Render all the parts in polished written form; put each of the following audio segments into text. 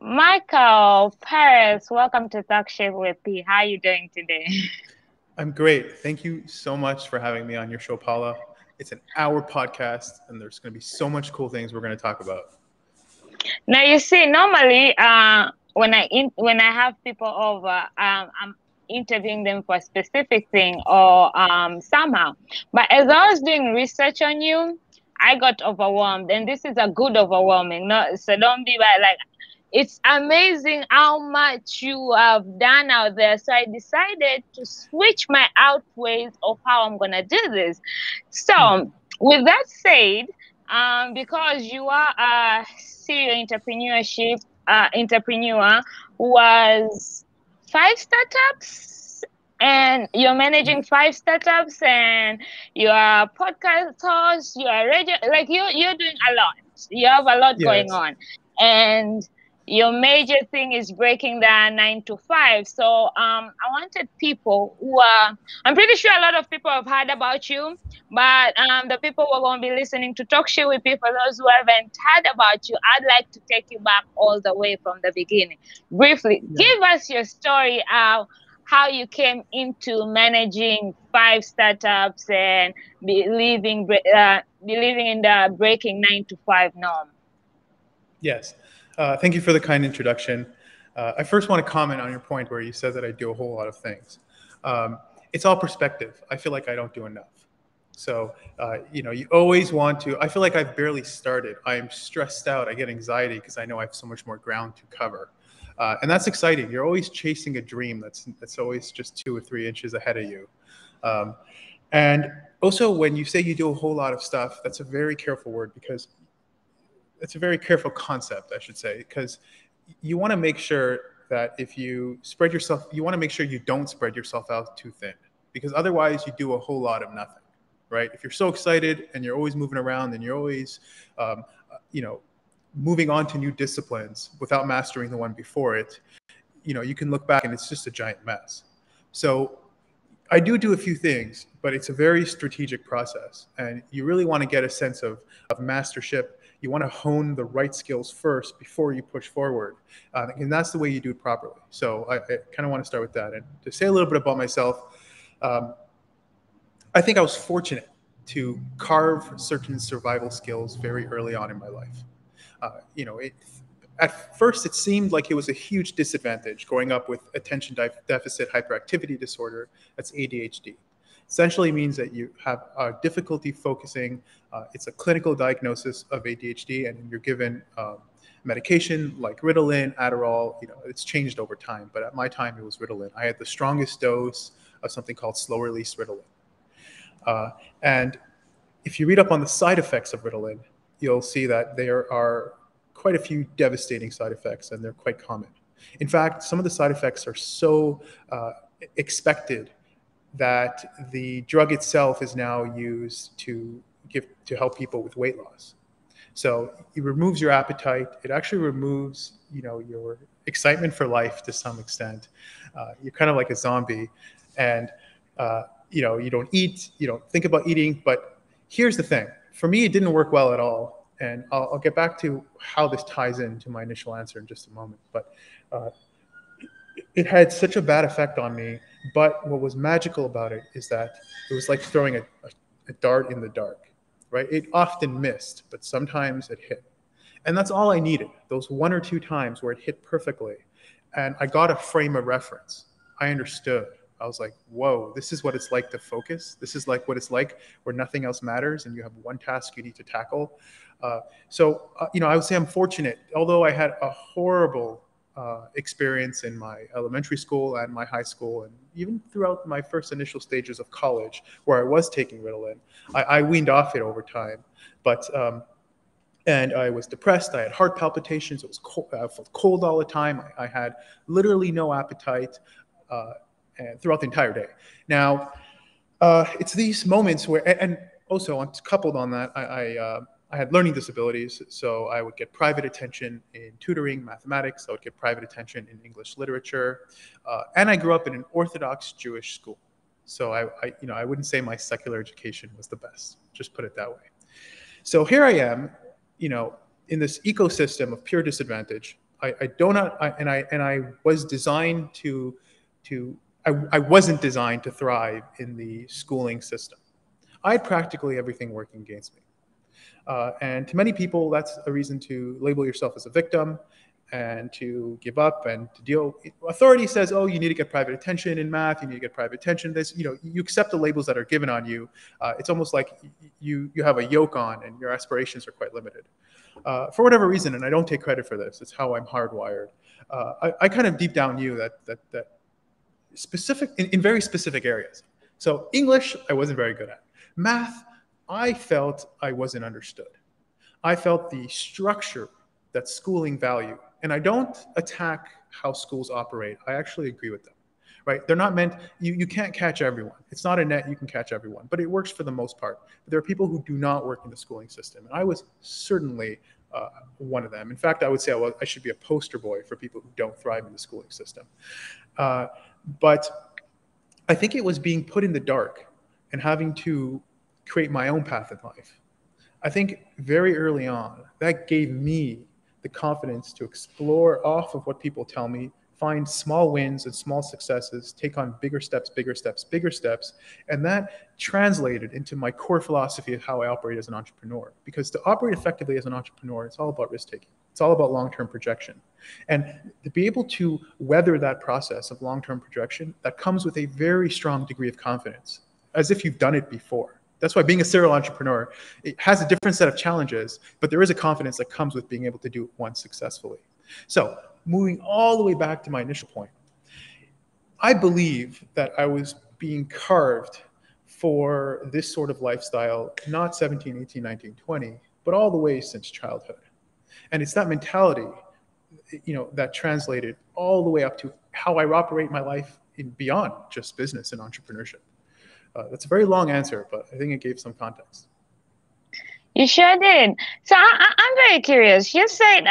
Michael Peres, welcome to Talk with P. How are you doing today? I'm great. Thank you so much for having me on your show, Paula. It's an hour podcast, and there's going to be so much cool things we're going to talk about. Now you see, normally, when I have people over, I'm interviewing them for a specific thing or somehow. But as I was doing research on you, I got overwhelmed, and this is a good overwhelming. No, so don't be bad. Like, it's amazing how much you have done out there. So I decided to switch my outways of how I'm gonna do this. So with that said, because you are a serial entrepreneur who was five startups, and you're managing five startups, and you are podcast host, you are radio, like you're doing a lot. You have a lot going Yes. on, and your major thing is breaking down 9 to 5. So I wanted people who are, I'm pretty sure a lot of people have heard about you, but the people who are going to be listening to Talk Shit with people, those who haven't heard about you, I'd like to take you back all the way from the beginning. Briefly, Yeah. give us your story of how you came into managing five startups and believing in the breaking 9 to 5 norm. Yes. Thank you for the kind introduction. I first want to comment on your point where you said that I do a whole lot of things. It's all perspective. I feel like I don't do enough. So, you always want to. I feel like I've barely started. I'm stressed out. I get anxiety because I know I have so much more ground to cover. And that's exciting. You're always chasing a dream that's always just 2 or 3 inches ahead of you. Um, and also, when you say you do a whole lot of stuff, that's a very careful word because it's a very careful concept, I should say, because you want to make sure that if you spread yourself, you want to make sure you don't spread yourself out too thin, because otherwise you do a whole lot of nothing, right? If you're so excited and you're always moving around and you're always, um, you know, moving on to new disciplines without mastering the one before it, you can look back and it's just a giant mess. So I do a few things, but it's a very strategic process. And you really want to get a sense of mastership. You want to hone the right skills first before you push forward. And that's the way you do it properly. So I kind of want to start with that. And to say a little bit about myself, um, I think I was fortunate to carve certain survival skills very early on in my life. At first, it seemed like it was a huge disadvantage growing up with attention deficit hyperactivity disorder. That's ADHD. Essentially means that you have difficulty focusing. It's a clinical diagnosis of ADHD, and you're given medication like Ritalin, Adderall. It's changed over time, but at my time, it was Ritalin. I had the strongest dose of something called slow-release Ritalin. And if you read up on the side effects of Ritalin, you'll see that there are quite a few devastating side effects, and they're quite common. In fact, some of the side effects are so expected that the drug itself is now used to help people with weight loss. So it removes your appetite. It actually removes, your excitement for life to some extent. You're kind of like a zombie, and you don't eat. You don't think about eating. But here's the thing: for me, it didn't work well at all, and I'll get back to how this ties into my initial answer in just a moment. But it had such a bad effect on me. But what was magical about it is that it was like throwing a dart in the dark, right? It often missed, but sometimes it hit. And that's all I needed, those 1 or 2 times where it hit perfectly. And I got a frame of reference. I understood. I was like, whoa, this is what it's like to focus. This is like what it's like where nothing else matters and you have one task you need to tackle. I would say I'm fortunate, although I had a horrible experience in my elementary school and my high school, and even throughout my first initial stages of college, where I was taking Ritalin. I weaned off it over time, but and I was depressed. I had heart palpitations. It was cold. I felt cold all the time. I had literally no appetite, and throughout the entire day. Now, it's these moments where, and also coupled on that, I had learning disabilities, so I would get private attention in tutoring, mathematics. I would get private attention in English literature, and I grew up in an Orthodox Jewish school. So I wouldn't say my secular education was the best. Just put it that way. So here I am, in this ecosystem of pure disadvantage. I was designed I wasn't designed to thrive in the schooling system. I had practically everything working against me. And to many people, that's a reason to label yourself as a victim and to give up and to deal. Authority says, oh, you need to get private attention in math, you need to get private attention. This, you accept the labels that are given on you. It's almost like you have a yoke on and your aspirations are quite limited. For whatever reason, and I don't take credit for this, it's how I'm hardwired. I kind of deep down knew that specific in very specific areas. So English, I wasn't very good at. Math, I felt I wasn't understood. I felt the structure that schooling value, and I don't attack how schools operate. I actually agree with them, right? They're not meant, you can't catch everyone. It's not a net you can catch everyone, but it works for the most part. But there are people who do not work in the schooling system, and I was certainly one of them. In fact, I would say I should be a poster boy for people who don't thrive in the schooling system. But I think it was being put in the dark and having to create my own path in life. I think very early on, that gave me the confidence to explore off of what people tell me, find small wins and small successes, take on bigger steps, and that translated into my core philosophy of how I operate as an entrepreneur. Because to operate effectively as an entrepreneur, it's all about risk-taking. It's all about long-term projection. And to be able to weather that process of long-term projection, that comes with a very strong degree of confidence, as if you've done it before. That's why being a serial entrepreneur, it has a different set of challenges, but there is a confidence that comes with being able to do it once successfully. So moving all the way back to my initial point, I believe that I was being carved for this sort of lifestyle, not 17, 18, 19, 20, but all the way since childhood. And it's that mentality, that translated all the way up to how I operate my life in beyond just business and entrepreneurship. That's a very long answer, but I think it gave some context. You sure did. So I'm very curious. You said,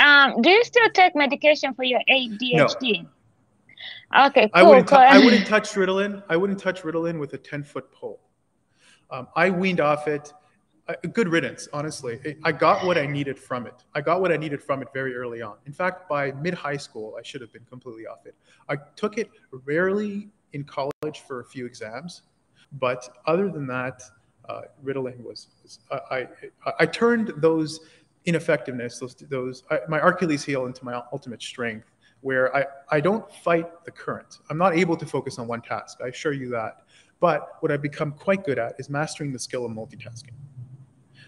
do you still take medication for your ADHD? No. Okay, cool. I wouldn't touch Ritalin. I wouldn't touch Ritalin with a 10-foot pole. I weaned off it. Good riddance, honestly. I got what I needed from it. I got what I needed from it very early on. In fact, by mid-high school, I should have been completely off it. I took it rarely in college for a few exams. But other than that, Ritalin I turned those ineffectiveness, my Achilles heel into my ultimate strength, where I don't fight the current. I'm not able to focus on one task, I assure you that. But what I've become quite good at is mastering the skill of multitasking.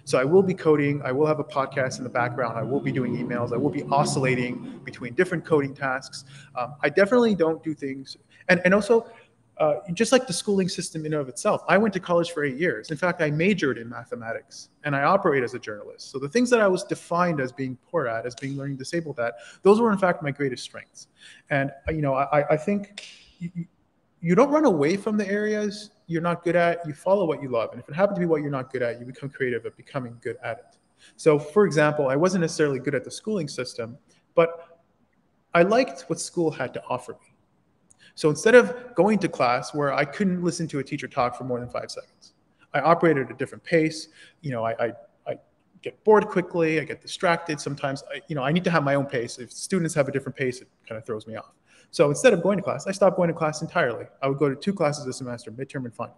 So I will be coding, I will have a podcast in the background, I will be doing emails, I will be oscillating between different coding tasks. I definitely don't do things, and also, just like the schooling system in and of itself, I went to college for 8 years. In fact, I majored in mathematics and I operate as a journalist. So the things that I was defined as being poor at, as being learning disabled at, those were in fact my greatest strengths. And I think you don't run away from the areas you're not good at, you follow what you love. And if it happens to be what you're not good at, you become creative at becoming good at it. So for example, I wasn't necessarily good at the schooling system, but I liked what school had to offer me. So instead of going to class where I couldn't listen to a teacher talk for more than 5 seconds, I operated at a different pace. I get bored quickly, I get distracted. Sometimes I need to have my own pace. If students have a different pace, it kind of throws me off. So instead of going to class, I stopped going to class entirely. I would go to 2 classes a semester, midterm and final.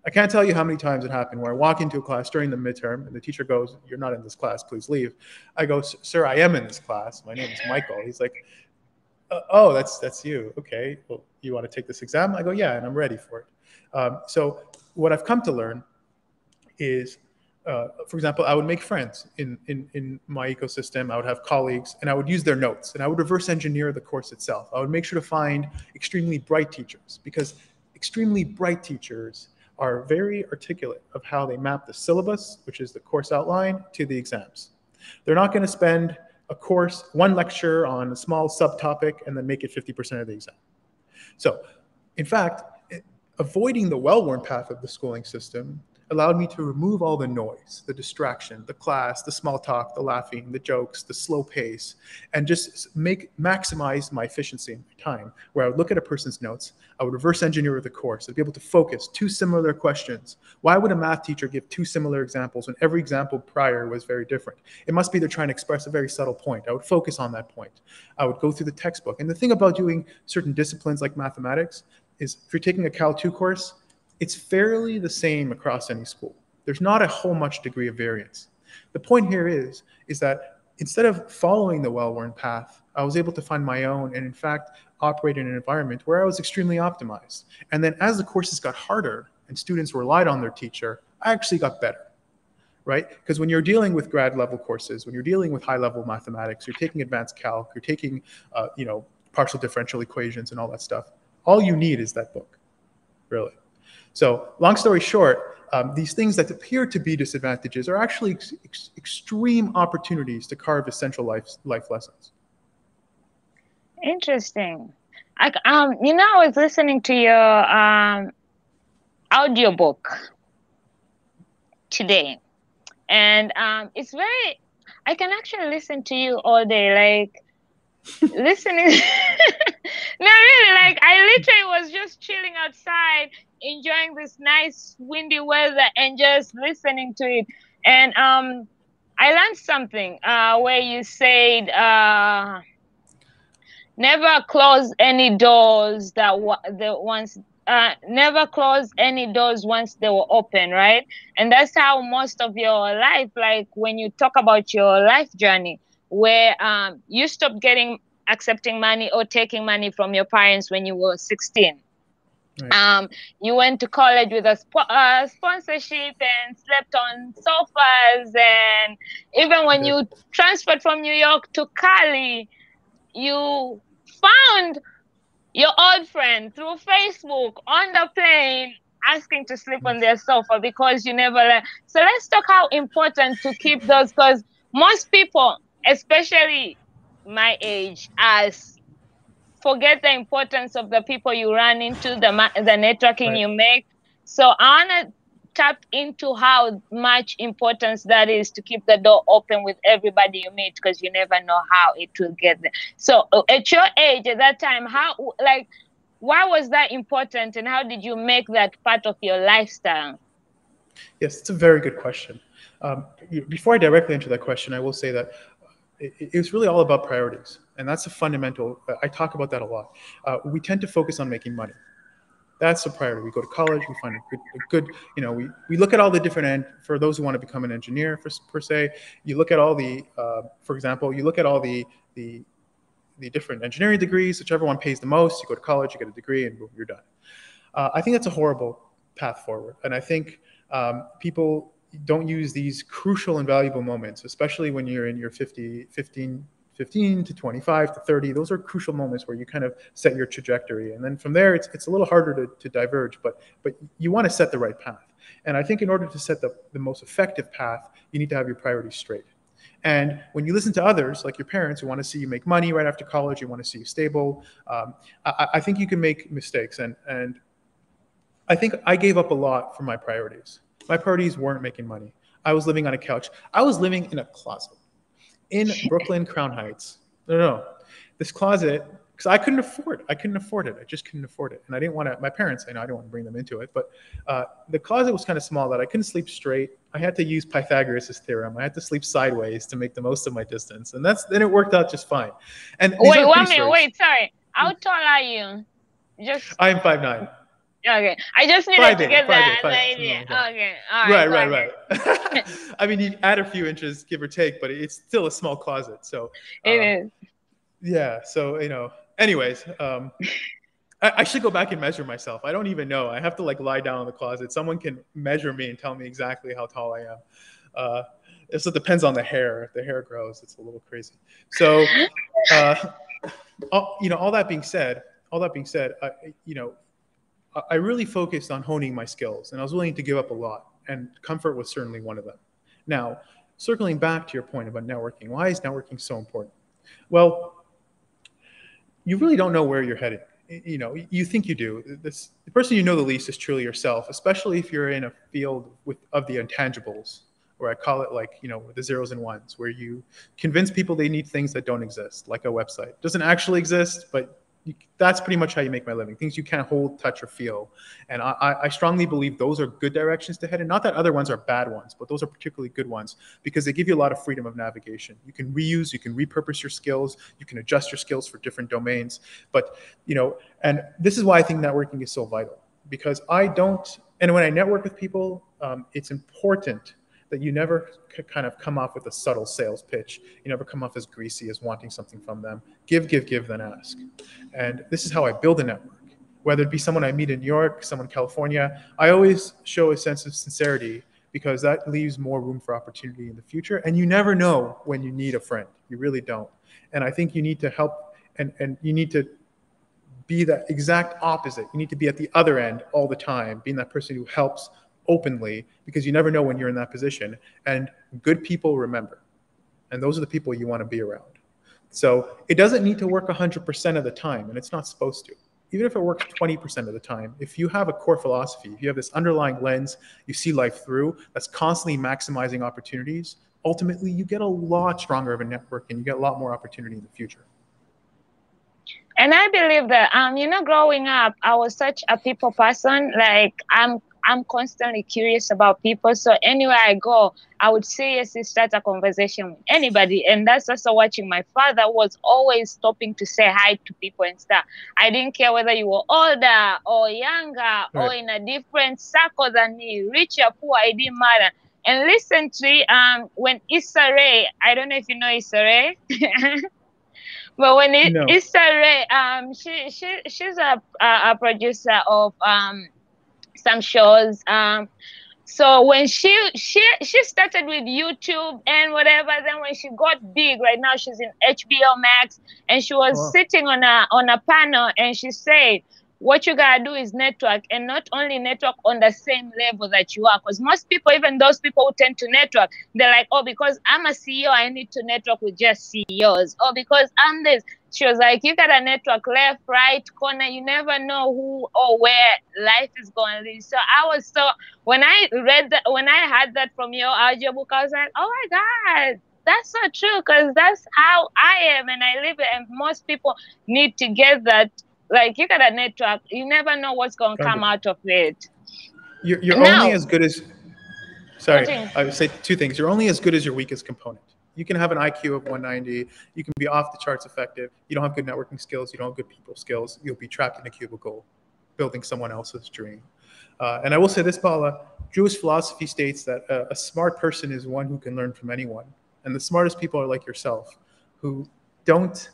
I can't tell you how many times it happened where I walk into a class during the midterm and the teacher goes, "You're not in this class, please leave." I go, "Sir, I am in this class. My name is Michael." He's like, "Oh, that's you. Okay, well, you want to take this exam?" I go, "Yeah, and I'm ready for it." So what I've come to learn is, for example, I would make friends in my ecosystem. I would have colleagues, and I would use their notes, and I would reverse engineer the course itself. I would make sure to find extremely bright teachers, because extremely bright teachers are very articulate of how they map the syllabus, which is the course outline, to the exams. They're not going to spend a course, one lecture on a small subtopic and then make it 50% of the exam. So, in fact, avoiding the well-worn path of the schooling system, allowed me to remove all the noise, the distraction, the class, the small talk, the laughing, the jokes, the slow pace, and just maximize my efficiency in my time, where I would look at a person's notes, I would reverse engineer the course, I'd be able to focus two similar questions. Why would a math teacher give two similar examples when every example prior was very different? It must be they're trying to express a very subtle point. I would focus on that point. I would go through the textbook. And the thing about doing certain disciplines like mathematics is if you're taking a Cal 2 course, it's fairly the same across any school. There's not a whole much degree of variance. The point here is that instead of following the well-worn path, I was able to find my own and in fact operate in an environment where I was extremely optimized. And then as the courses got harder and students relied on their teacher, I actually got better, right? Because when you're dealing with grad level courses, when you're dealing with high level mathematics, you're taking advanced calc, you're taking partial differential equations and all that stuff, all you need is that book, really. So long story short, these things that appear to be disadvantages are actually extreme opportunities to carve essential life lessons. Interesting. I was listening to your audiobook today, and it's very. I can actually listen to you all day, like listening. No, really, like I literally was just chilling outside, enjoying this nice windy weather, and just listening to it. And I learned something where you said. Never close any doors never close any doors once they were open, right? And that's how most of your life, like when you talk about your life journey, where you stopped accepting money or taking money from your parents when you were 16. Right. You went to college with a sponsorship and slept on sofas, and even when you transferred from New York to Cali, you found your old friend through Facebook on the plane asking to sleep on their sofa because you never left. So let's talk how important to keep those, because most people, especially my age, forget the importance of the people you run into, the networking you make. So I want to tap into how much importance that is to keep the door open with everybody you meet, because you never know how it will get there. So at your age, at that time, why was that important, and how did you make that part of your lifestyle? Yes, it's a very good question. Before I directly answer that question, I will say that it's really all about priorities. And that's a fundamental, I talk about that a lot. We tend to focus on making money. That's a priority. We go to college, we find a good we look at all the different, for those who want to become an engineer per se, you look at all the, for example, you look at all the different engineering degrees, whichever one pays the most, you go to college, you get a degree, and boom, you're done. I think that's a horrible path forward. And I think people don't use these crucial and valuable moments, especially when you're in your 15 to 25 to 30. Those are crucial moments where you kind of set your trajectory. And then from there, it's a little harder to diverge, but you want to set the right path. And I think in order to set the most effective path, you need to have your priorities straight. And when you listen to others, like your parents, who want to see you make money right after college, you want to see you stable, I think you can make mistakes. And I think I gave up a lot for my priorities. My priorities weren't making money. I was living on a couch. I was living in a closet in Brooklyn, Crown Heights. No. This closet, because I couldn't afford it. I just couldn't afford it. And I didn't want to, my parents, I didn't want to bring them into it, but the closet was kind of small that I couldn't sleep straight. I had to use Pythagoras' theorem. I had to sleep sideways to make the most of my distance. And then it worked out just fine. And wait, 1 minute, sorry. How tall are you? I'm 5'9". Okay, I just needed to get that idea. Okay, all right. Right. I mean, you add a few inches, give or take, but it's still a small closet. So it is. Yeah. So anyways, I should go back and measure myself. I don't even know. I have to lie down in the closet. Someone can measure me and tell me exactly how tall I am. It depends on the hair. If the hair grows, it's a little crazy. So, all that being said, I really focused on honing my skills, and I was willing to give up a lot, and comfort was certainly one of them. Now, circling back to your point about networking, why is networking so important? Well, you really don't know where you're heading. you know, you think you do. The person you know the least is truly yourself, especially if you're in a field of the intangibles, where I call it like, you know, the zeros and ones, where you convince people they need things that don't exist, like a website. It doesn't actually exist, but that's pretty much how you make my living. Things you can't hold, touch, or feel. And I strongly believe those are good directions to head in. Not that other ones are bad ones, but those are particularly good ones because they give you a lot of freedom of navigation. You can reuse, you can repurpose your skills, you can adjust your skills for different domains. But, you know, and this is why I think networking is so vital, because and when I network with people, it's important that you never kind of come off with a subtle sales pitch. You never come off as greasy, as wanting something from them. Give, then ask. And this is how I build a network. Whether it be someone I meet in New York, someone in California, I always show a sense of sincerity because that leaves more room for opportunity in the future. And you never know when you need a friend. You really don't. And I think you need to help, and you need to be the exact opposite. You need to be at the other end all the time, being that person who helps openly, because you never know when you're in that position. And good people remember. And those are the people you want to be around. So it doesn't need to work 100% of the time, and it's not supposed to. Even if it works 20% of the time, if you have a core philosophy, if you have this underlying lens, you see life through, that's constantly maximizing opportunities, ultimately you get a lot stronger of a network and you get a lot more opportunity in the future. And I believe that, you know, growing up, I was such a people person. Like, I'm constantly curious about people. So anywhere I go, I would seriously start a conversation with anybody. And that's also watching my father was always stopping to say hi to people and stuff. I didn't care whether you were older or younger, right, or in a different circle than me, rich or poor, it didn't matter. And recently, when Issa Rae, I don't know if you know Issa Rae. But when Issa Rae, she's a producer of some shows. So when she started with YouTube and whatever, then when she got big, right now she's in HBO Max, and she was sitting on a panel, and she said, what you gotta do is network, and not only network on the same level that you are. Because most people, even those people who tend to network, they're like, oh, because I'm a CEO, I need to network with just CEOs. Or because I'm this. She was like, you gotta network left, right, corner. You never know who or where life is going to lead. So when I heard that from your audiobook, I was like, oh my God, that's so true, because that's how I am and I live it. And most people need to get that. Like, you got a network, you never know what's going to come out of it. You're only as good as, sorry, I would say two things. You're only as good as your weakest component. You can have an IQ of 190, you can be off the charts effective, you don't have good networking skills, you don't have good people skills, you'll be trapped in a cubicle building someone else's dream. And I will say this, Paula, Jewish philosophy states that a smart person is one who can learn from anyone. And the smartest people are like yourself, who don't,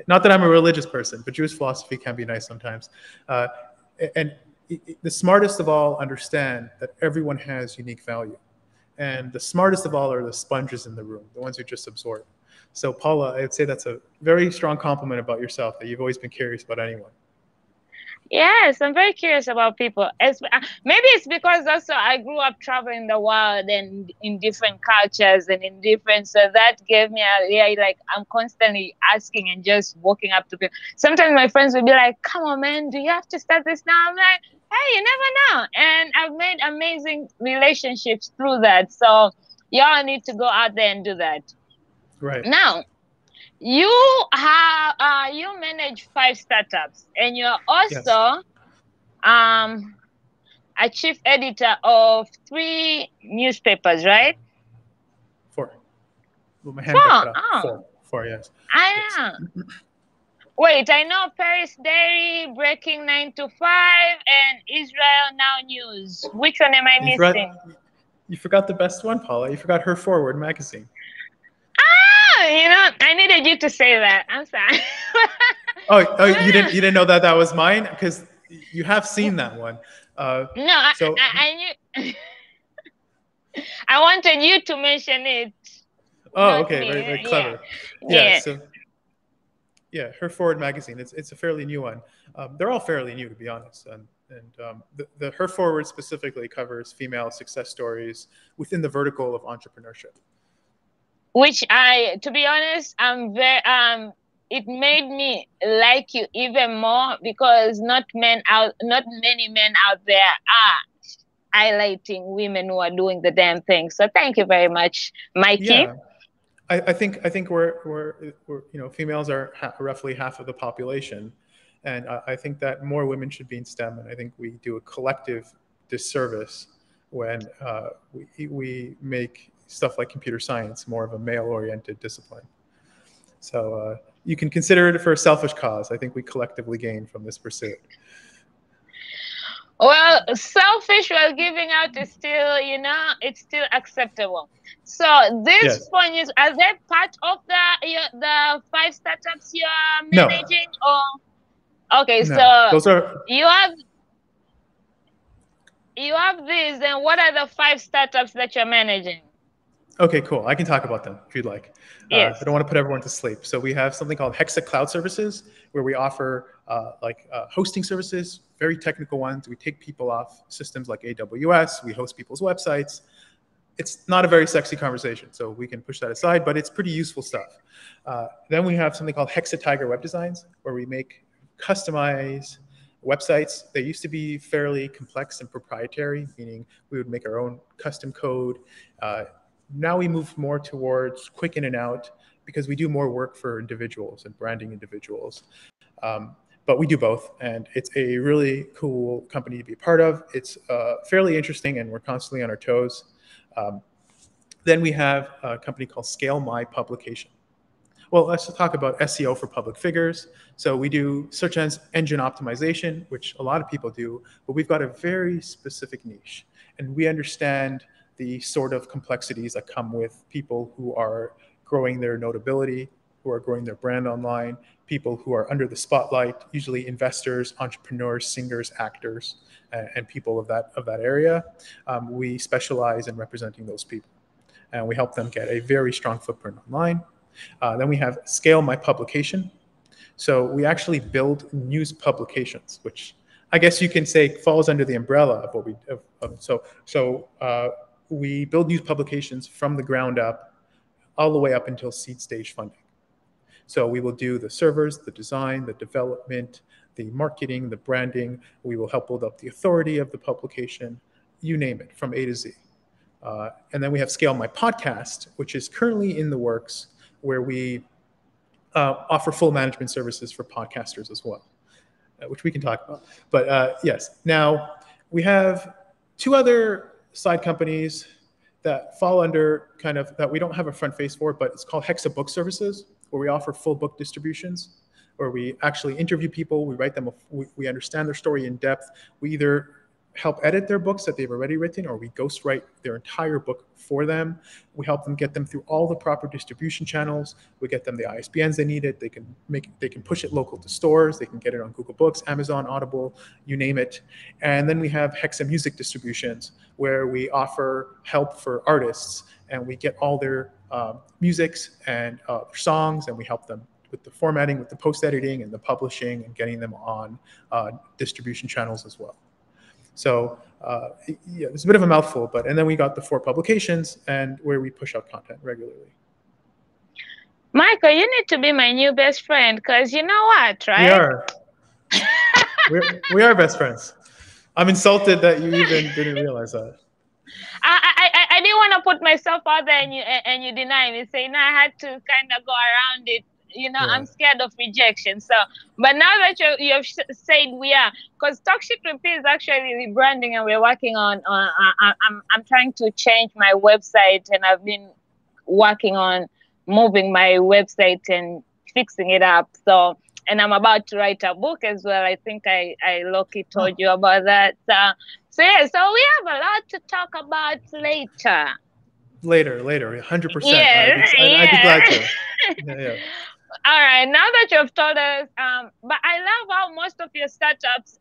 not that I'm a religious person, but Jewish philosophy can be nice sometimes. The smartest of all understand that everyone has unique value. And the smartest of all are the sponges in the room, the ones who just absorb. So Paula, I would say that's a very strong compliment about yourself, that you've always been curious about anyone. Yes, I'm very curious about people. Maybe it's because also I grew up traveling the world and in different cultures and in different, so that gave me like, I'm constantly asking and just walking up to people. Sometimes my friends will be like, come on, man, do you have to start this now? I'm like, hey, you never know. And I've made amazing relationships through that. So y'all need to go out there and do that. Right. Now, you manage 5 startups, and you're also a chief editor of 3 newspapers, right? 4. Well, my hand got cut off. 4, yes. Wait, I know Paris Dairy, Breaking 9 to 5, and Israel Now News. Which one am I missing? You forgot the best one, Paula. You forgot Her Forward magazine. You know, I needed you to say that. I'm sorry. oh, you didn't know that was mine? Because you have seen that one. No, I knew. I wanted you to mention it. Oh, okay, very, very clever. Yeah. So, yeah, Her Forward magazine. It's a fairly new one. They're all fairly new, to be honest. And the Her Forward specifically covers female success stories within the vertical of entrepreneurship. Which to be honest, I'm very it made me like you even more, because not many men out there are highlighting women who are doing the damn thing. So thank you very much, Mikey. Yeah. I think we're females are roughly half of the population, and I think that more women should be in STEM. And I think we do a collective disservice when we make stuff like computer science more of a male-oriented discipline. So you can consider it for a selfish cause. I think we collectively gain from this pursuit. Well, selfish while giving out is still, it's still acceptable. So these Yes. funds, are they part of the 5 startups you're No. managing, or okay, No. so Those are you have these, and what are the 5 startups that you're managing? okay. Cool. I can talk about them if you'd like. I Yes. don't want to put everyone to sleep. So we have something called Hexa Cloud Services, where we offer hosting services, very technical ones. We take people off systems like AWS. We host people's websites. It's not a very sexy conversation, so we can push that aside, but it's pretty useful stuff. Then we have something called Hexatiger Web Designs, where we make customized websites. They used to be fairly complex and proprietary, meaning we would make our own custom code. Now we move more towards quick in and out, because we do more work for individuals and branding individuals. But we do both, and it's a really cool company to be a part of. It's fairly interesting, and we're constantly on our toes. Then we have a company called Scale My Publication. Well, let's talk about SEO for public figures. So we do search engine optimization, which a lot of people do, but we've got a very specific niche. And we understand the sort of complexities that come with people who are growing their notability, who are growing their brand online, people who are under the spotlight, usually investors, entrepreneurs, singers, actors, and people of that area. We specialize in representing those people, and we help them get a very strong footprint online. Then we have Scale My Publication. So we actually build news publications, which I guess you can say falls under the umbrella of what we we build news publications from the ground up, all the way up until seed stage funding. So we will do the servers, the design, the development, the marketing, the branding. We will help build up the authority of the publication, you name it, from A to Z. And then we have Scale My Podcast, which is currently in the works, where we offer full management services for podcasters as well, which we can talk about. But yes, now we have 2 other side companies that fall under kind of that we don't have a front face for, but it's called Hexa Book Services, where we offer full book distributions, where we actually interview people, we write them, we understand their story in depth. We either help edit their books that they've already written, or we ghostwrite their entire book for them. We help them get them through all the proper distribution channels. We get them the ISBNs they needed. They can push it local to stores. They can get it on Google Books, Amazon, Audible, you name it. And then we have Hexa Music Distributions, where we offer help for artists, and we get all their musics and songs, and we help them with the formatting, with the post editing, and the publishing, and getting them on distribution channels as well. So yeah, it's a bit of a mouthful, and then we got the 4 publications, and where we push out content regularly. Michael, you need to be my new best friend, because you know what, right? We are. we are best friends. I'm insulted that you even didn't realize that. I didn't want to put myself out there and you deny me. Saying I had to kind of go around it. Yeah. I'm scared of rejection. So, but now that you have said we are, because Talkshit Repeat is actually rebranding, and we're working on. I'm trying to change my website, and I've been working on moving my website and fixing it up. So, and I'm about to write a book as well. I think I low-key told you about that. So yeah, so we have a lot to talk about later. Later, 100%. Yeah, I'd be glad to. Yeah. All right, now that you've told us, but I love how most of your startups,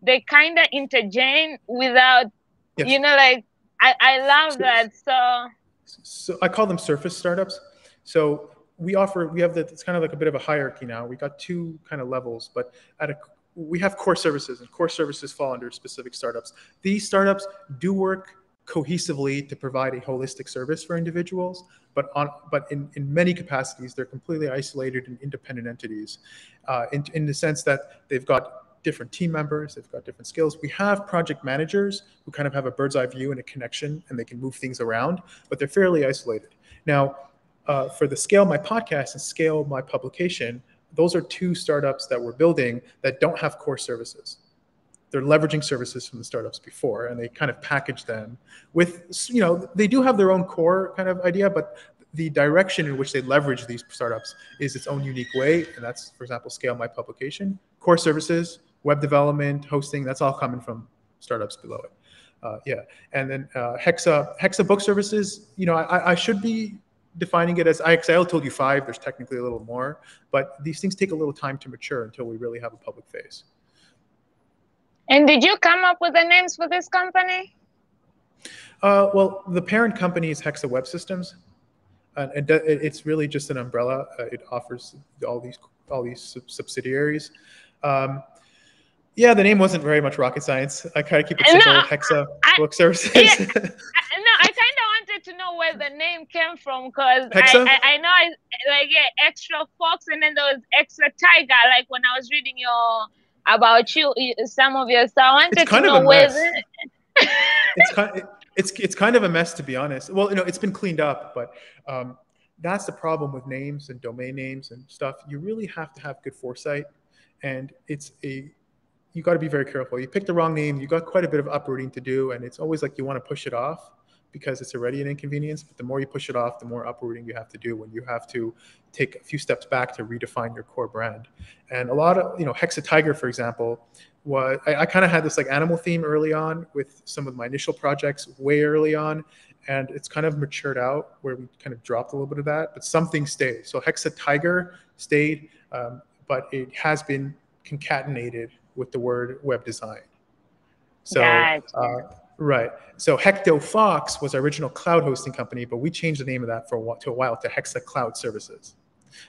they kind of interjane without, like, I love that. So I call them surface startups. So we have it's kind of like a bit of a hierarchy now. We got 2 kind of levels, but we have core services, and core services fall under specific startups. These startups do work cohesively to provide a holistic service for individuals, but in many capacities, they're completely isolated and independent entities in the sense that they've got different team members, they've got different skills. We have project managers who kind of have a bird's eye view and a connection, and they can move things around, but they're fairly isolated. Now, for the Scale My Podcast and Scale My Publication, those are two startups that we're building that don't have core services. They're leveraging services from the startups before, and they kind of package them with, they do have their own core kind of idea, but the direction in which they leverage these startups is its own unique way. And that's, for example, Scale My Publication, core services, web development, hosting, that's all coming from startups below it. And then Hexa Book Services, I should be defining it as, I told you 5, there's technically a little more, but these things take a little time to mature until we really have a public face. And did you come up with the names for this company? Well, the parent company is Hexa Web Systems. And it's really just an umbrella. It offers all these subsidiaries. The name wasn't very much rocket science. I kind of keep it simple. Hexa Book Services. I kind of wanted to know where the name came from, because I know extra fox, and then there was Hexatiger. Like when I was reading about you, some of your stuff, I wanted to know where. It's kind of a mess, to be honest. Well, it's been cleaned up, but that's the problem with names and domain names and stuff. You really have to have good foresight, and you got to be very careful. You pick the wrong name, you got quite a bit of uprooting to do, and it's always like you want to push it off because it's already an inconvenience. But the more you push it off, the more uprooting you have to do when you have to take a few steps back to redefine your core brand. And a lot of, Hexatiger, for example, I kind of had this like animal theme early on with some of my initial projects way early on, and it's kind of matured out where we kind of dropped a little bit of that, but something stayed. So Hexatiger stayed, but it has been concatenated with the word web design. So, right. So Hecto Fox was our original cloud hosting company, but we changed the name of that to a while to Hexa Cloud Services.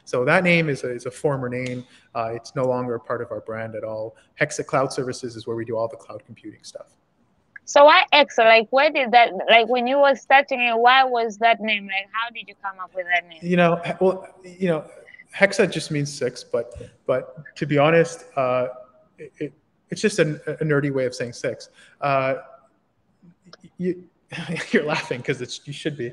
So that name is a former name. It's no longer a part of our brand at all. Hexa Cloud Services is where we do all the cloud computing stuff. So why Hexa? Like, where did that, like when you were starting it, why was that name? Like, how did you come up with that name? Hexa just means 6, but to be honest, it's just a nerdy way of saying 6. You're laughing because you should be.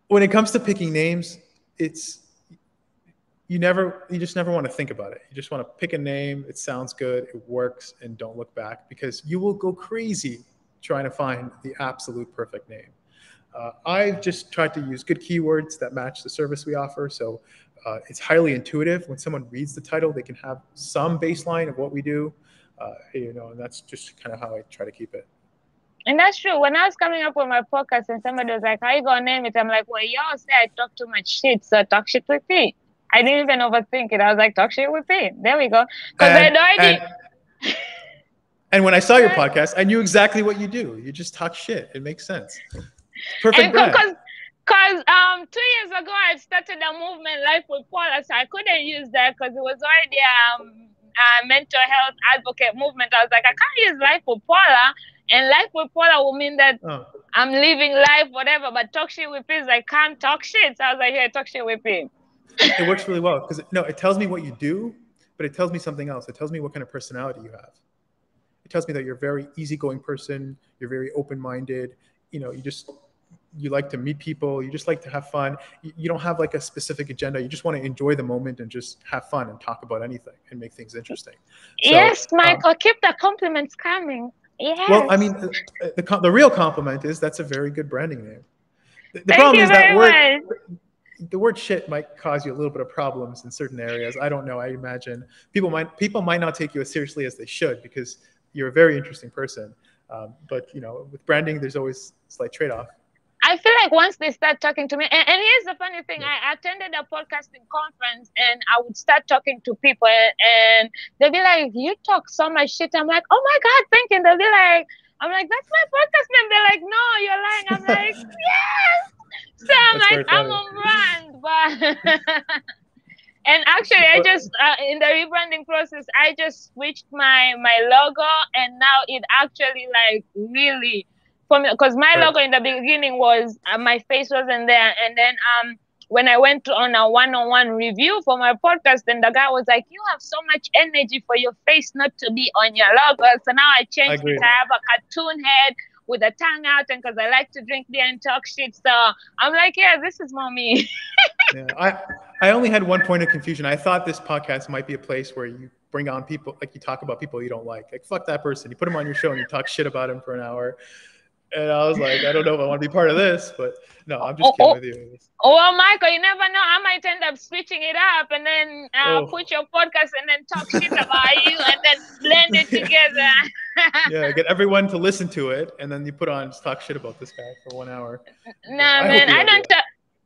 When it comes to picking names, you just never want to think about it. You just want to pick a name. It sounds good. It works, and don't look back, because you will go crazy trying to find the absolute perfect name. I've just tried to use good keywords that match the service we offer. So it's highly intuitive. When someone reads the title, they can have some baseline of what we do, and that's just kind of how I try to keep it. And that's true. When I was coming up with my podcast and somebody was like, how you gonna name it? I'm like, well, y'all say I talk too much shit, so talk shit with me. I didn't even overthink it. I was like, talk shit with me. There we go. Because I had no idea. And when I saw your podcast, I knew exactly what you do. You just talk shit. It makes sense. Perfect brand. Because 2 years ago, I started a movement, Life with Paula, so I couldn't use that because it was already a mental health advocate movement. I was like, I can't use Life with Paula, and Life with Paula will mean that I'm living life, whatever, but talk shit with me is like, can't talk shit. So I was like, yeah, talk shit with me. It works really well because it tells me what you do, but it tells me something else. It tells me what kind of personality you have. It tells me that you're a very easygoing person. You're very open-minded. You like to meet people. You just like to have fun. You don't have like a specific agenda. You just want to enjoy the moment and just have fun and talk about anything and make things interesting. So, yes, Michael, keep the compliments coming. Yes. Well, I mean, the real compliment is that's a very good branding name. The problem is that the word shit might cause you a little bit of problems in certain areas. I don't know. I imagine people might not take you as seriously as they should because you're a very interesting person. But with branding, there's always a slight trade-off. I feel like once they start talking to me, and here's the funny thing, I attended a podcasting conference and I would start talking to people and they'll be like, you talk so much shit. I'm like, oh my God, thank you. They'll be like, I'm like, that's my podcast name. They're like, no, you're lying. I'm like, yes. So I'm like, I'm on brand. But And actually, I just in the rebranding process, I just switched my logo, and now it actually like really for me, because my Right. logo in the beginning was my face wasn't there, and then when I went on a one-on-one review for my podcast, then the guy was like, "You have so much energy for your face not to be on your logo." So now I I changed agree. it. I have a cartoon head with a tongue out, and because I like to drink beer and talk shit, so I'm like, yeah, this is more me. Yeah, I only had one point of confusion. I thought this podcast might be a place where you bring on people, like you talk about people you don't like. Like, fuck that person. You put him on your show and you talk shit about him for an hour. And I was like, I don't know if I want to be part of this, but no, I'm just Oh, kidding oh, with you. oh, Michael, you never know. I might end up switching it up and then Oh, put your podcast and then talk shit about you and then blend it yeah. together. Yeah, get everyone to listen to it, and then you put on just talk shit about this guy for 1 hour. Yeah, Nah, I hope man, you don't do that.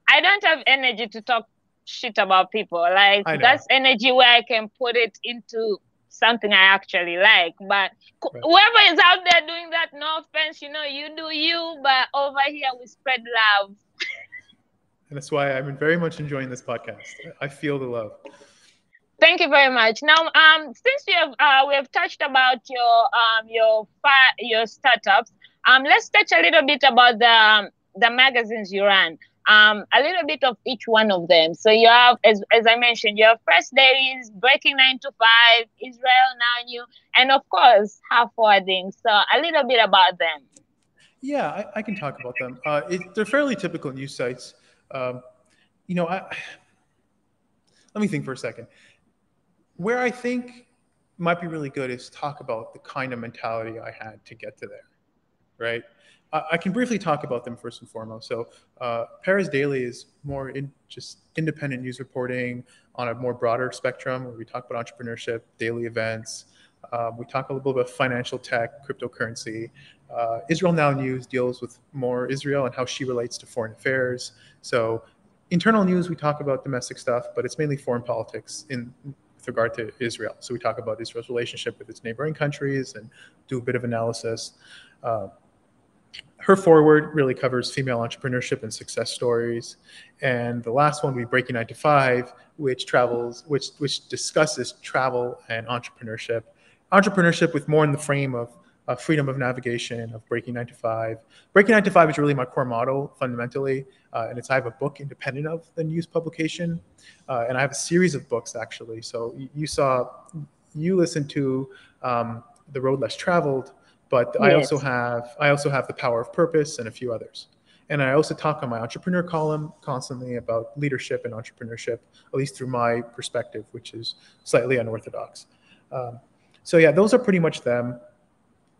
I don't have energy to talk shit about people. Like I know. that's energy where I can put it into something I actually like. But Right. whoever is out there doing that, no offense, you do you. But over here we spread love. And that's why I'm very much enjoying this podcast. I feel the love. Thank you very much. Now, since we have touched about your startups, let's touch a little bit about the magazines you run. A little bit of each one of them. So you have, as I mentioned, your First Days, Breaking 9 to 5, Israel Now New, and of course, Half Forwarding. So a little bit about them. Yeah, I can talk about them. They're fairly typical news sites. Um, let me think for a second. Where I think might be really good is talk about the kind of mentality I had to get to there, right? I can briefly talk about them first and foremost. So, Paris Daily is more in just independent news reporting on a more broader spectrum, where we talk about entrepreneurship, daily events. We talk a little bit about financial tech, cryptocurrency. Israel Now News deals with more Israel and how she relates to foreign affairs. So, internal news, we talk about domestic stuff, but it's mainly foreign politics with regard to Israel. So we talk about Israel's relationship with its neighboring countries and do a bit of analysis. Her forward really covers female entrepreneurship and success stories. And the last one, we Breaking 9 to 5, which discusses travel and entrepreneurship. Entrepreneurship with more in the frame of freedom of navigation, of Breaking 9 to 5. Breaking 9 to 5 is really my core motto fundamentally. And I have a book independent of the news publication. And I have a series of books actually. So you listened to The Road Less Traveled, but I Yes. also have The Power of Purpose and a few others. And I also talk on my entrepreneur column constantly about leadership and entrepreneurship, at least through my perspective, which is slightly unorthodox. So yeah, those are pretty much them.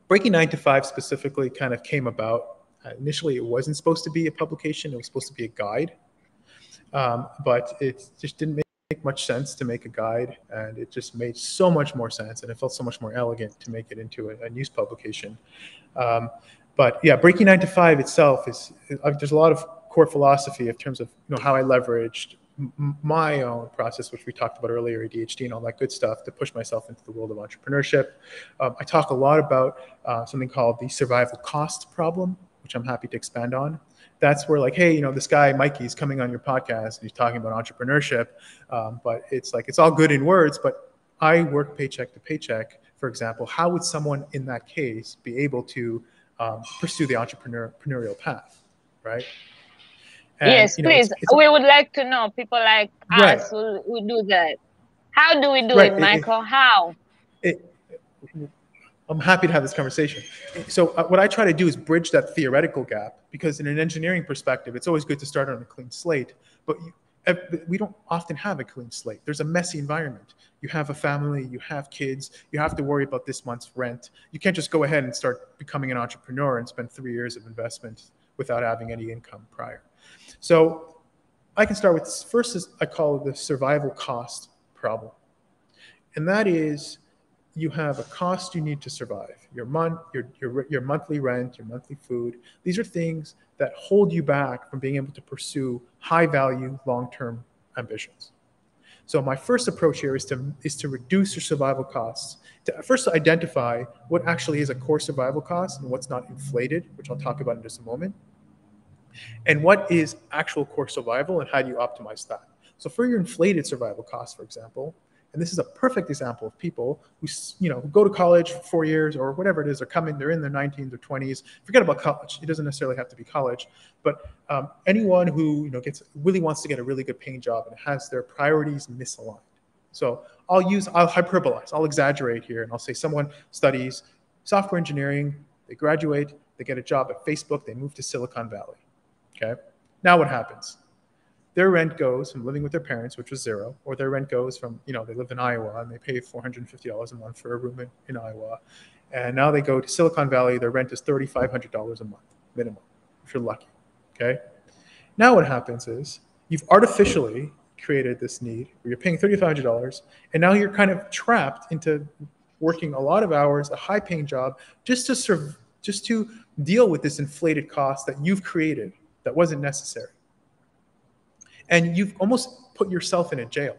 Breaking 9 to 5 specifically kind of came about. Initially, it wasn't supposed to be a publication. It was supposed to be a guide. But it just didn't make much sense to make a guide, and it just made so much more sense, and it felt so much more elegant to make it into a news publication. But yeah, Breaking 9 to 5 itself there's a lot of core philosophy in terms of how I leveraged my own process, which we talked about earlier, ADHD and all that good stuff, to push myself into the world of entrepreneurship. I talk a lot about something called the survival cost problem, which I'm happy to expand on. That's where, like, hey, this guy Mikey is coming on your podcast and he's talking about entrepreneurship, but it's like it's all good in words, but I work paycheck to paycheck. For example, how would someone in that case be able to pursue the entrepreneurial path, right? And Yes, please. it's We would like to know people like right, us who do that. How do we do right. it, Michael? How? It, I'm happy to have this conversation. So what I try to do is bridge that theoretical gap, because in an engineering perspective, it's always good to start on a clean slate, but we don't often have a clean slate. There's a messy environment. You have a family, you have kids, you have to worry about this month's rent. You can't just go ahead and start becoming an entrepreneur and spend 3 years of investment without having any income prior. So I can start with first, I call it the survival cost problem. And that is, you have a cost you need to survive. Your monthly rent, your monthly food. These are things that hold you back from being able to pursue high value, long-term ambitions. So my first approach here is to reduce your survival costs. To first identify what actually is a core survival cost and what's not inflated, which I'll talk about in just a moment. And what is actual core survival and how do you optimize that? So for your inflated survival costs, for example, and this is a perfect example of people who, who go to college for 4 years or whatever it is, they're in their 19s or 20s. Forget about college. It doesn't necessarily have to be college, but anyone who really wants to get a really good paying job and has their priorities misaligned. So I'll hyperbolize, I'll exaggerate here, and I'll say someone studies software engineering, they graduate, they get a job at Facebook, they move to Silicon Valley. Okay, now what happens? Their rent goes from living with their parents, which was zero, or their rent goes from, they live in Iowa and they pay $450 a month for a room in Iowa. And now they go to Silicon Valley, their rent is $3,500 a month, minimum, if you're lucky, okay? Now what happens is you've artificially created this need where you're paying $3,500, and now you're kind of trapped into working a lot of hours, a high-paying job, just to deal with this inflated cost that you've created that wasn't necessary. And you've almost put yourself in a jail.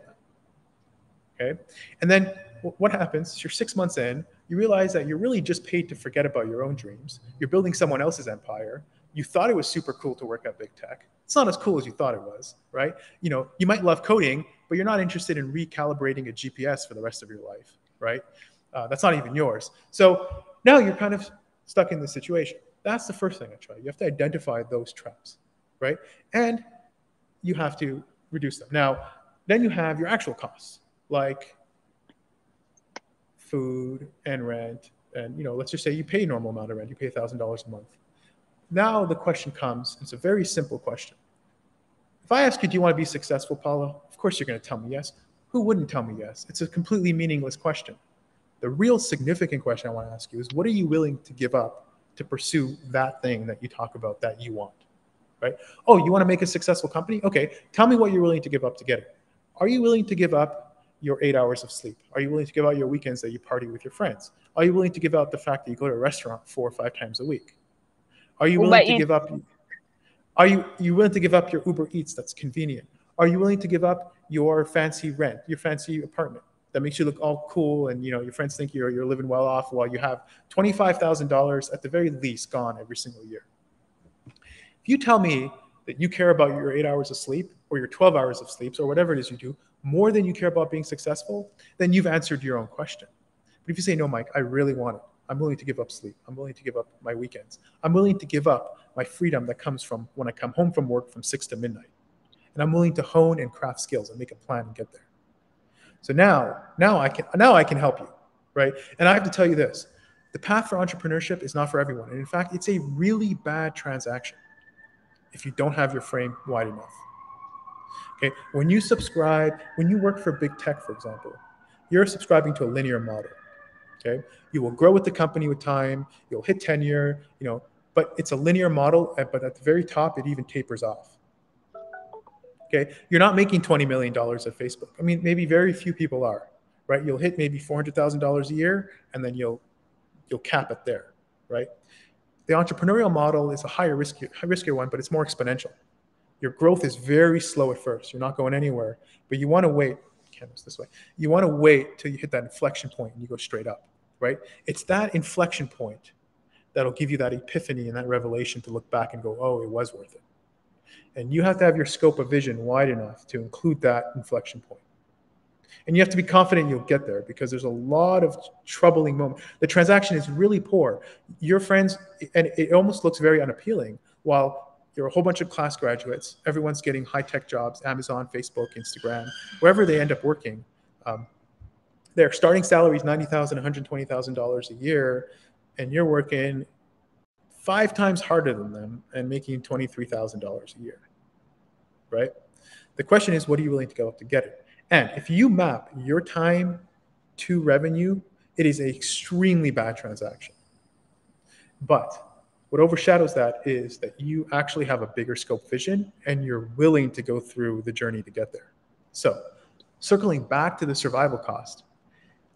Okay? And then what happens is you're 6 months in, you realize that you're really just paid to forget about your own dreams. You're building someone else's empire. You thought it was super cool to work at big tech. It's not as cool as you thought it was, right? You might love coding, but you're not interested in recalibrating a GPS for the rest of your life, right? That's not even yours. So now you're kind of stuck in this situation. That's the first thing I try. You have to identify those traps, right? And you have to reduce them. Now, then you have your actual costs, like food and rent. And, let's just say you pay a normal amount of rent. You pay $1,000 a month. Now the question comes, it's a very simple question. If I ask you, do you want to be successful, Paulo? Of course you're going to tell me yes. Who wouldn't tell me yes? It's a completely meaningless question. The real significant question I want to ask you is, what are you willing to give up to pursue that thing that you talk about that you want? Right? Oh, you want to make a successful company? Okay, tell me what you're willing to give up to get it. Are you willing to give up your 8 hours of sleep? Are you willing to give out your weekends that you party with your friends? Are you willing to give out the fact that you go to a restaurant 4 or 5 times a week? Are you willing to give up? Are you willing to give up your Uber Eats that's convenient? Are you willing to give up your fancy rent, your fancy apartment that makes you look all cool and your friends think you're living well off while you have $25,000 at the very least gone every single year? If you tell me that you care about your 8 hours of sleep or your 12 hours of sleep or whatever it is you do more than you care about being successful, then you've answered your own question. But if you say, no, Mike, I really want it. I'm willing to give up sleep. I'm willing to give up my weekends. I'm willing to give up my freedom that comes from when I come home from work from 6 to midnight. And I'm willing to hone and craft skills and make a plan and get there. So now I can help you, right? And I have to tell you this, the path for entrepreneurship is not for everyone. And in fact, it's a really bad transaction if you don't have your frame wide enough. Okay, when you work for big tech, for example, you're subscribing to a linear model. Okay, you will grow with the company with time, you'll hit tenure, but it's a linear model, but at the very top, it even tapers off. Okay, you're not making $20 million at Facebook. I mean, maybe very few people are, right? You'll hit maybe $400,000 a year, and then you'll cap it there, right? The entrepreneurial model is a riskier one, but it's more exponential. Your growth is very slow at first. You're not going anywhere, but you want to wait. Canvas this way. You want to wait till you hit that inflection point and you go straight up, right? It's that inflection point that'll give you that epiphany and that revelation to look back and go, oh, it was worth it. And you have to have your scope of vision wide enough to include that inflection point. And you have to be confident you'll get there because there's a lot of troubling moments. The transaction is really poor. Your friends, and it almost looks very unappealing, while you're a whole bunch of class graduates, everyone's getting high-tech jobs, Amazon, Facebook, Instagram, wherever they end up working. Their starting salary is $90,000, $120,000 a year, and you're working 5 times harder than them and making $23,000 a year, right? The question is, what are you willing to go up to get it? And if you map your time to revenue, it is an extremely bad transaction. But what overshadows that is that you actually have a bigger scope vision and you're willing to go through the journey to get there. So circling back to the survival cost.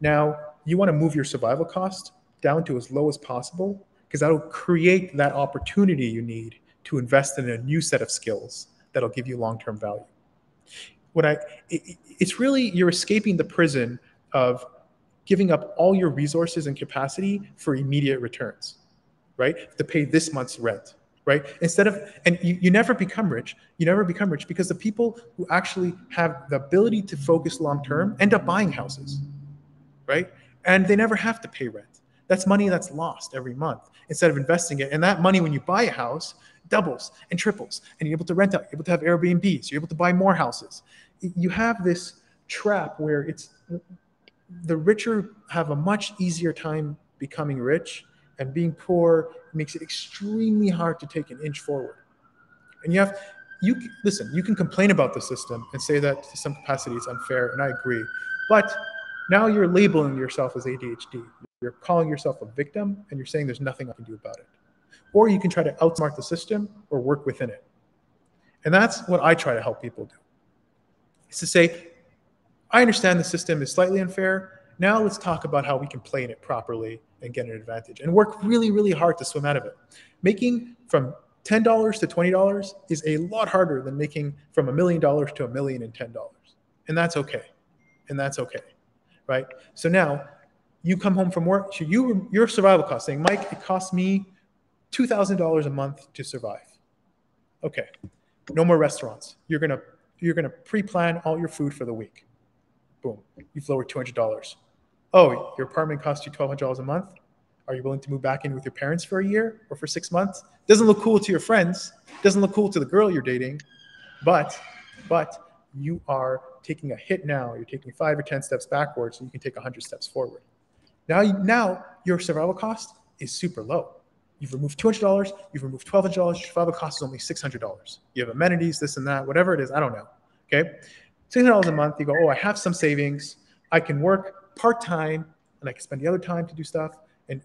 Now, you want to move your survival cost down to as low as possible because that'll create that opportunity you need to invest in a new set of skills that'll give you long-term value. It's really, you're escaping the prison of giving up all your resources and capacity for immediate returns, right? To pay this month's rent, right? Instead of, and you never become rich. You never become rich because the people who actually have the ability to focus long-term end up buying houses, right? And they never have to pay rent. That's money that's lost every month instead of investing it. And that money, when you buy a house, doubles and triples, and you're able to rent out, you're able to have Airbnbs, you're able to buy more houses. You have this trap where it's the richer have a much easier time becoming rich, and being poor makes it extremely hard to take an inch forward. And listen, you can complain about the system and say that to some capacity it's unfair, and I agree. But now you're labeling yourself as ADHD. You're calling yourself a victim, and you're saying there's nothing I can do about it. Or you can try to outsmart the system or work within it. And that's what I try to help people do. Is to say, I understand the system is slightly unfair. Now let's talk about how we can play in it properly and get an advantage and work really, really hard to swim out of it. Making from $10 to $20 is a lot harder than making from $1 million to $1 million in $10. And that's okay. And that's okay, right? So now you come home from work, so your survival cost, saying, Mike, it costs me $2,000 a month to survive. Okay, no more restaurants. You're gonna pre-plan all your food for the week. Boom, you've lowered $200. Oh, your apartment costs you $1,200 a month. Are you willing to move back in with your parents for a year or for 6 months? Doesn't look cool to your friends. Doesn't look cool to the girl you're dating, but you are taking a hit now. You're taking 5 or 10 steps backwards, so you can take 100 steps forward. Now your survival cost is super low. You've removed $200, you've removed $1,200, your survival cost is only $600. You have amenities, this and that, whatever it is, I don't know, okay? $600 a month, you go, oh, I have some savings, I can work part-time, and I can spend the other time to do stuff,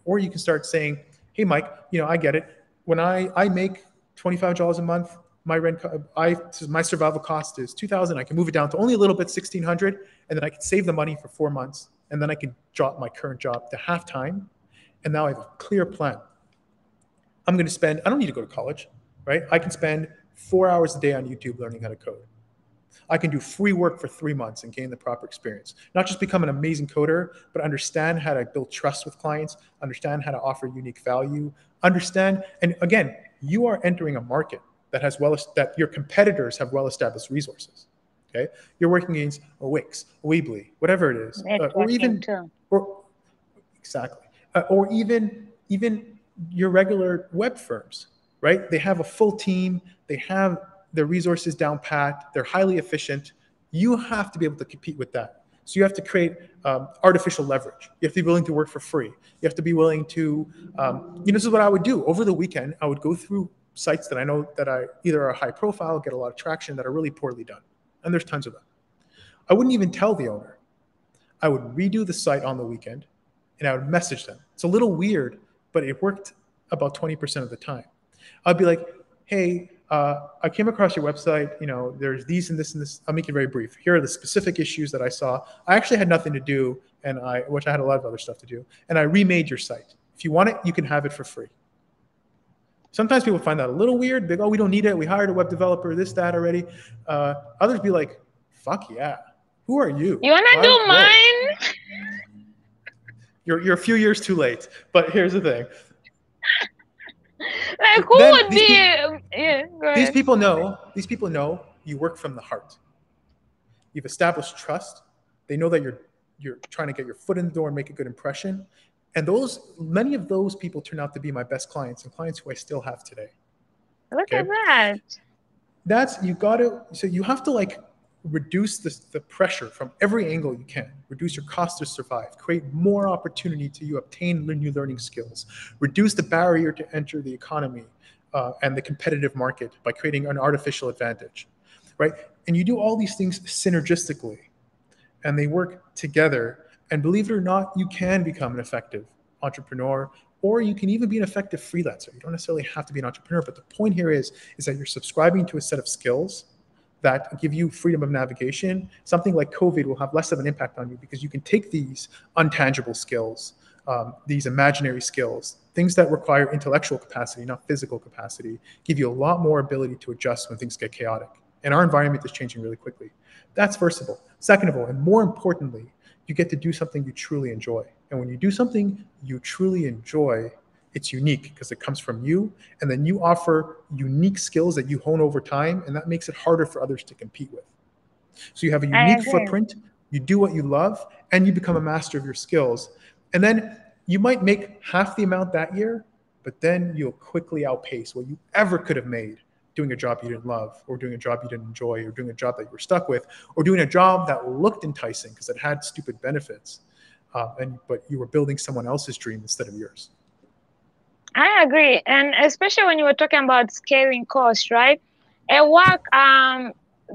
or you can start saying, hey, Mike, I get it. When I make $25 a month, my survival cost is $2,000. I can move it down to only a little bit, $1,600, and then I can save the money for 4 months, and then I can drop my current job to half-time, and now I have a clear plan. I'm going to spend, I don't need to go to college, right? I can spend 4 hours a day on YouTube learning how to code. I can do free work for 3 months and gain the proper experience. Not just become an amazing coder, but understand how to build trust with clients, understand how to offer unique value, understand, and again, you are entering a market that your competitors have well-established resources. Okay, you're working against a Wix, a Weebly, whatever it is, or even your regular web firms, right? They have a full team, they have their resources down pat, they're highly efficient. You have to be able to compete with that. So you have to create artificial leverage. You have to be willing to work for free. You have to be willing to, this is what I would do. Over the weekend, I would go through sites that I know that either are high profile, get a lot of traction, that are really poorly done. And there's tons of them. I wouldn't even tell the owner. I would redo the site on the weekend and I would message them. It's a little weird, but it worked about 20% of the time. I'd be like, hey, I came across your website, there's these and this and this. I'll make it very brief. Here are the specific issues that I saw. I actually had nothing to do, which I had a lot of other stuff to do, and I remade your site. If you want it, you can have it for free. Sometimes people find that a little weird. They go, oh, we don't need it. We hired a web developer, this, that already. Others be like, fuck yeah. Who are you? You want to do mine? You're a few years too late, but here's the thing. Like, who would be? These people know you work from the heart. You've established trust. They know that you're trying to get your foot in the door and make a good impression. And many of those people turn out to be my best clients and clients who I still have today. Look at that. So you have to reduce the pressure from every angle you can. Reduce your cost to survive. Create more opportunity to you obtain new learning skills. Reduce the barrier to enter the economy and the competitive market by creating an artificial advantage, right? And you do all these things synergistically, and they work together. And believe it or not, you can become an effective entrepreneur, or you can even be an effective freelancer. You don't necessarily have to be an entrepreneur, but the point here is that you're subscribing to a set of skills that give you freedom of navigation. Something like COVID will have less of an impact on you because you can take these untangible skills, these imaginary skills, things that require intellectual capacity, not physical capacity, give you a lot more ability to adjust when things get chaotic. And our environment is changing really quickly. That's first of all. Second of all, and more importantly, you get to do something you truly enjoy. And when you do something you truly enjoy, It's unique because it comes from you, and then you offer unique skills that you hone over time, and that makes it harder for others to compete with. So you have a I unique agree. footprint, you do what you love, and you become a master of your skills. And then you might make half the amount that year, but then you'll quickly outpace what you ever could have made doing a job you didn't love, or doing a job you didn't enjoy, or doing a job that you were stuck with, or doing a job that looked enticing because it had stupid benefits. But you were building someone else's dream instead of yours. I agree. And especially when you were talking about scaling costs, right? At work,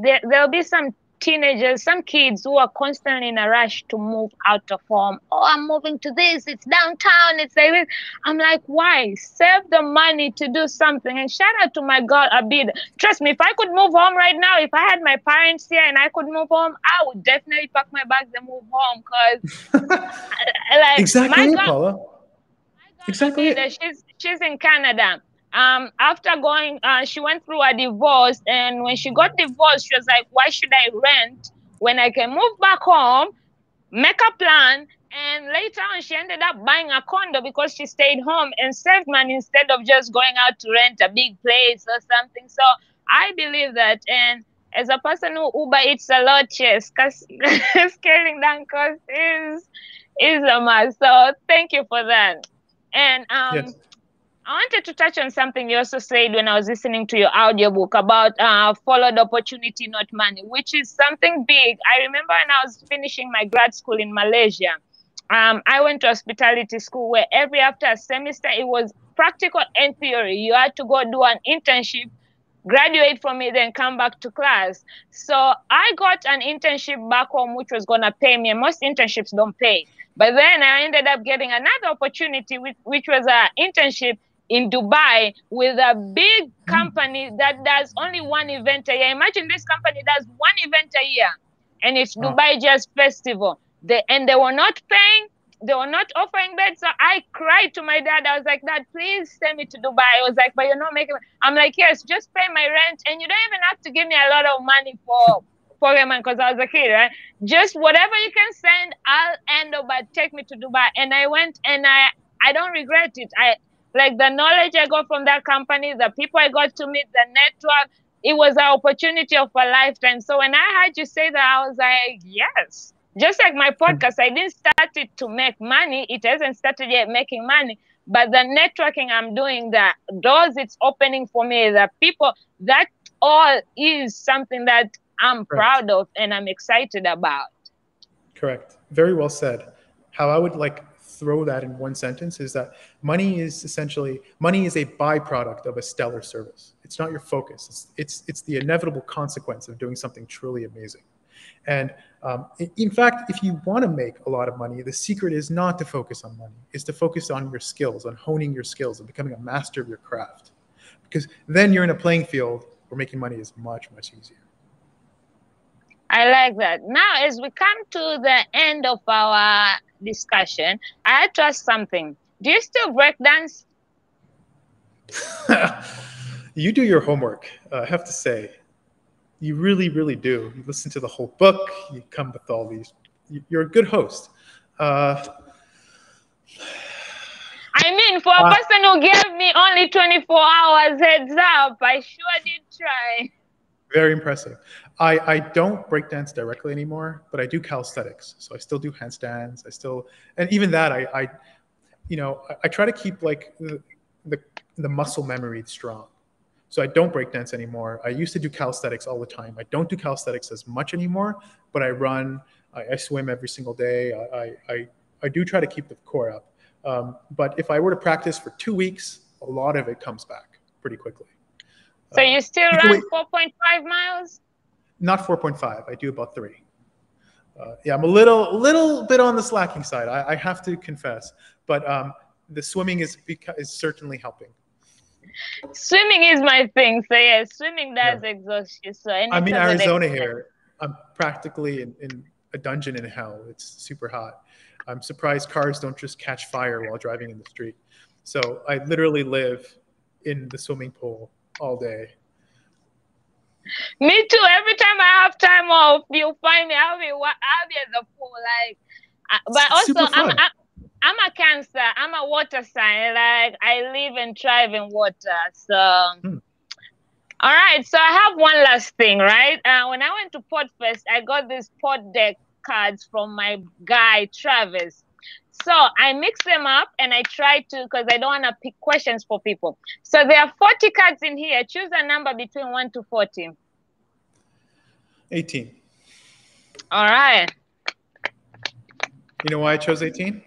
there'll be some teenagers, some kids who are constantly in a rush to move out of home. Oh, I'm moving to this, it's downtown, it's like this. I'm like, why? Save the money to do something. And shout out to my girl, Adhd. Trust me, if I could move home right now, if I had my parents here and I could move home, I would definitely pack my bags and move home, because like Exactly my it, girl, Paula. Exactly Adhd, it. she's in Canada. After going, she went through a divorce, and when she got divorced, she was like, "Why should I rent when I can move back home, make a plan?" And later on, she ended up buying a condo because she stayed home and saved money instead of just going out to rent a big place or something. So I believe that, and as a person who Uber eats a lot, yes, because scaling down costs is a must. So thank you for that. And Yes. I wanted to touch on something you also said when I was listening to your audiobook about followed opportunity, not money, which is something big. I remember when I was finishing my grad school in Malaysia, I went to hospitality school where every after a semester, it was practical and theory. You had to go do an internship, graduate from it, then come back to class. So I got an internship back home, which was going to pay me. And most internships don't pay. But then I ended up getting another opportunity, which was an internship in Dubai with a big company that does only one event a year. Imagine this company does one event a year, and it's Dubai Jazz Festival. And they were not paying. They were not offering beds. So I cried to my dad. I was like, "Dad, please send me to Dubai." I was like, "But you're not making." I'm like, "Yes, just pay my rent, and you don't even have to give me a lot of money for a month," because I was a kid, right? Just whatever you can send, I'll end up. But take me to Dubai, and I went, and I don't regret it. I like the knowledge I got from that company, the people I got to meet, the network. It was an opportunity of a lifetime. So when I heard you say that, I was like, yes. Just like my podcast, I didn't start it to make money. It hasn't started yet making money. But the networking I'm doing, the doors it's opening for me, the people, that all is something that I'm proud of and I'm excited about. Correct. Very well said. How I would like throw that in one sentence is that money is a byproduct of a stellar service. It's not your focus. It's the inevitable consequence of doing something truly amazing. And in fact, if you want to make a lot of money, the secret is not to focus on money, is to focus on your skills, on honing your skills and becoming a master of your craft. Because then you're in a playing field where making money is much, much easier. I like that. Now, as we come to the end of our discussion, I had to ask something. Do you still break dance? You do your homework, I have to say. You really, really do. You listen to the whole book. You come with all these. You're a good host. I mean, for a person who gave me only 24 hours heads up, I sure did try. Very impressive. I don't breakdance directly anymore, but I do calisthenics. So I still do handstands. And even that, I try to keep like the muscle memory strong. So I don't breakdance anymore. I used to do calisthenics all the time. I don't do calisthenics as much anymore, but I run, I swim every single day. I do try to keep the core up. But if I were to practice for 2 weeks, a lot of it comes back pretty quickly. So you still run 4.5 miles? Not 4.5. I do about 3. Yeah, I'm a little bit on the slacking side. I have to confess, but the swimming is certainly helping. Swimming is my thing. So yeah, swimming does exhaust you. So I'm in Arizona here. I'm practically in a dungeon in hell. It's super hot. I'm surprised cars don't just catch fire while driving in the street. So I literally live in the swimming pool all day. Me too. Every time I have time off, you'll find me. I'll be at the pool, like. But also, I'm a Cancer. I'm a water sign. Like I live and thrive in water. So, all Hmm. right. So I have one last thing, right? When I went to Podfest, I got these pod deck cards from my guy Travis. So I mix them up and I try to, because I don't want to pick questions for people. So there are 40 cards in here. Choose a number between 1 to 40. 18. All right. You know why I chose 18?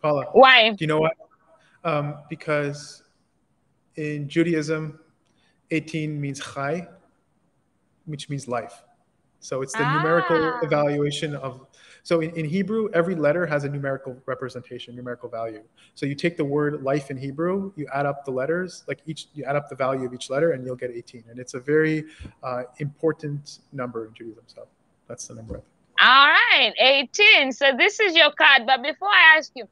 Paula, Why? do you know why? Because in Judaism, 18 means chai, which means life. So it's the numerical Ah. evaluation of. So in Hebrew, every letter has a numerical representation, numerical value. So you take the word life in Hebrew, you add up the letters, like you add up the value of each letter, and you'll get 18. And it's a very important number in Judaism. So that's the number. All right, 18. So this is your card. But before I ask you,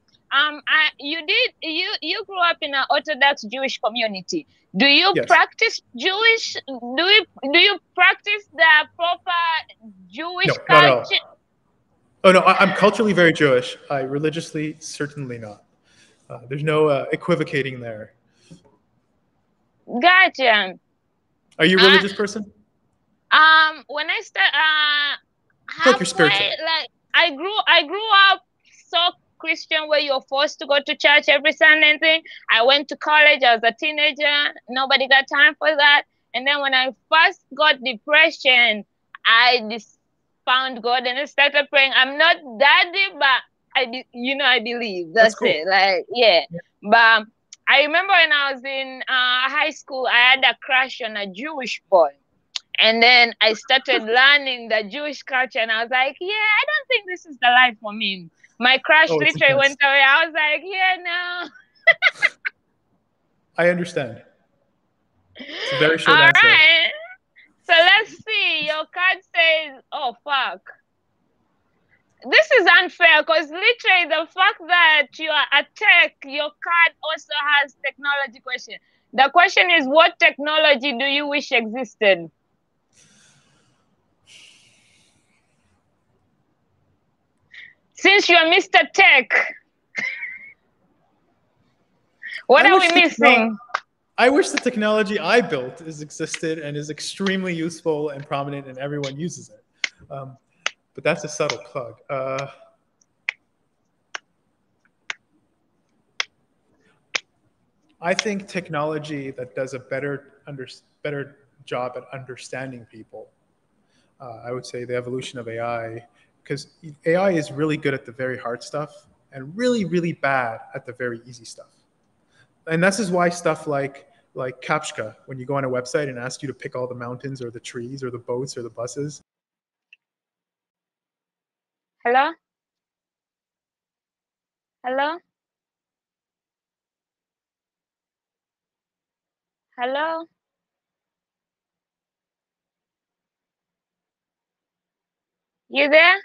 you grew up in an Orthodox Jewish community. Do you Yes. practice Jewish? Do you practice the proper Jewish No, not at all. culture? Oh no, I'm culturally very Jewish. I religiously certainly not. There's no equivocating there. Gotcha. Are you a Uh, religious person? when I start, I feel like you're spiritual. halfway, like I grew up so Christian where you're forced to go to church every Sunday and thing. I went to college, I was a teenager, nobody got time for that. And then when I first got depression, I just found God and I started praying. I'm not daddy, but I believe. That's That's cool. it. Like, yeah. But I remember when I was in high school, I had a crush on a Jewish boy. And then I started learning the Jewish culture, and I was like, yeah, I don't think this is the life for me. My crush Oh, it's literally intense. went away. I was like, yeah, no. I understand. It's a very short All answer. right. So let's see. Your card says, oh, fuck. This is unfair because literally the fact that you are a tech, your card also has technology question. The question is, what technology do you wish existed? Since you're Mr. Tech, what I are wish we the technology. missing? I wish the technology I built is existed and is extremely useful and prominent, and everyone uses it. But that's a subtle plug. I think technology that does a better job at understanding people. I would say the evolution of AI, because AI is really good at the very hard stuff and really, really bad at the very easy stuff. And this is why stuff like Captcha, when you go on a website and ask you to pick all the mountains or the trees or the boats or the buses. Hello? Hello? Hello? You there?